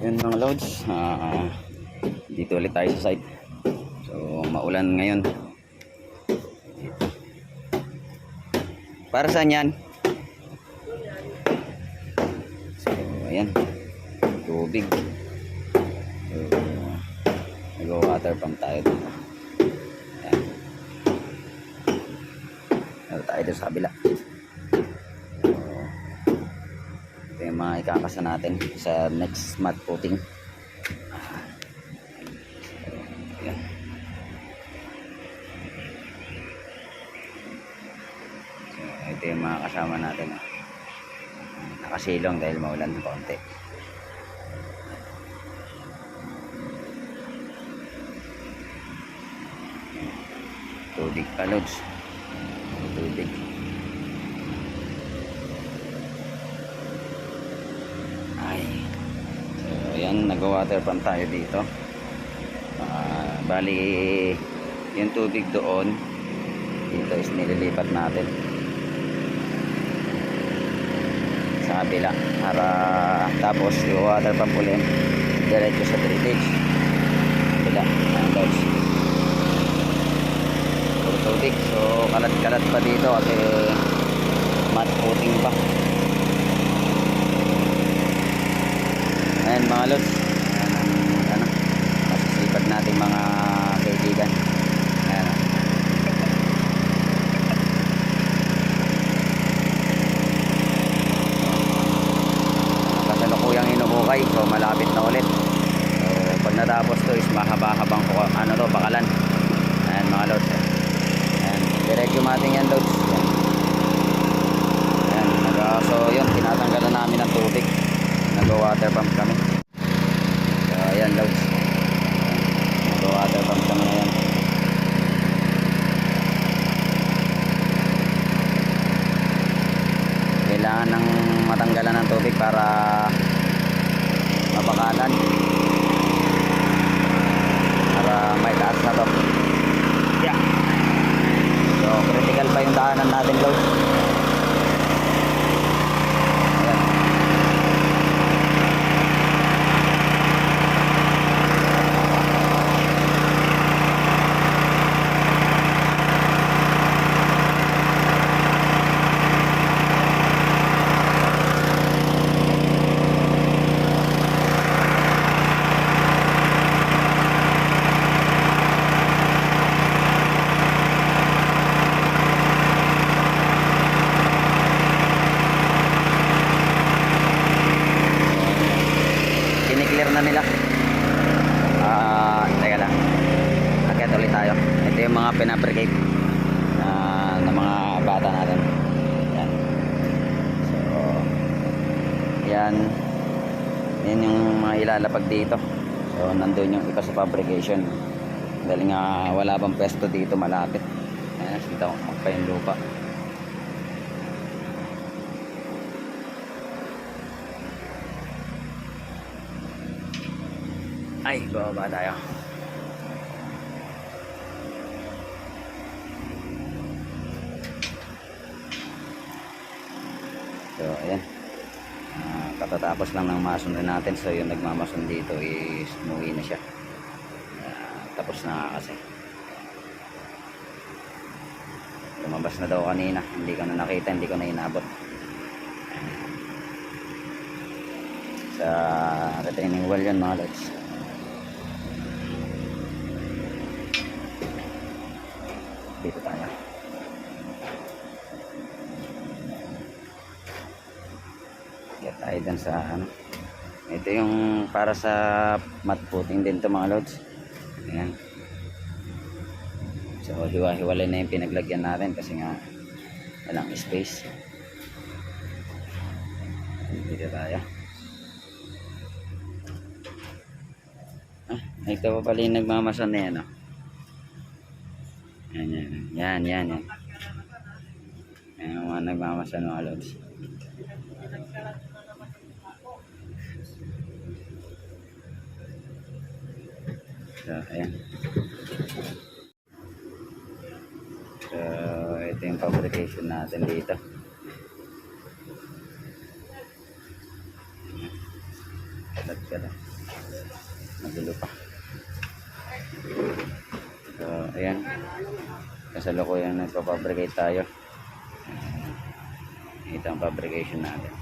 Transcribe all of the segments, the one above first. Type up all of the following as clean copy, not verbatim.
Yun mga loads, dito ulit tayo sa site. So maulan ngayon. Para saan yan? So ayan, tubig. So nag-water pump tayo dito. Ayan. Ano tayo dito sa kabila. Ito yung mga ikakasa natin sa next mat coating. Ayan. So ito yung mga kasama natin. Nakasilong dahil maulan ng konti. Tubig pa loads. Tubig. Ay. So ayan, nag-water pump tayo dito. Bali yung tubig doon dito is nililipat natin sa kabila para tapos yung water pump ulit diretso sa drainage kabila. Guys, puro tubig. So kalat-kalat pa dito kasi mat coating pa. Ayan mga lods, ano, masisipag natin mga kaibigan. Ayan. Kasalukuyang inukukay, so malapit na ulit. So pag natapos to is mahaba-habang ano to, bakalan. Ayan mga lods. Ayan, diretso mating yan lods. Ayan, so yun, tinatanggalan namin ng tubig. Nag-water pump kami. So ayan loads, nag-water pump kami ngayon. Kailangan ng matanggalan ng tubig para mapakalan, para may taas na to. Yeah. So critical pa yung daanan natin loads. Clear na nila. Teka lang, akyat ulit tayo. Ito yung mga pinabricate na mga bata natin. Yan. So yan yung mga ilalapag dito. So nandun yung iba sa fabrication dahil nga wala pang pwesto dito malapit. Ayan, dito pa yung lupa. Ay, bababa tayo. So, ayan. Katatapos lang ng mason rin natin. So, yung nagmamason dito is umuwi na siya. Tapos na kasi. Lumabas na daw kanina. Hindi ko na nakita, hindi ko na inabot. Sa retaining wall yan mga lods. Dito tayo. Get tayo dun sa ano. Ito yung para sa mat coating din to mga lods. Ayan. So hiwa-hiwalay na yung pinaglagyan natin kasi nga walang space. Dito tayo. Ito pa pala yung nagmamason na yan. Yan. Yan yung mga nagmamasan mga lods. So ayan. So ito yung fabrication natin dito. Kalat. Magulo pa. So ayan, kasalukuyan nagpa-fabricate tayo. Ito ang fabrication natin.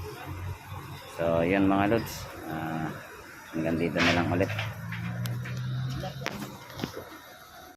So ayan mga lods, hanggang dito na lang ulit.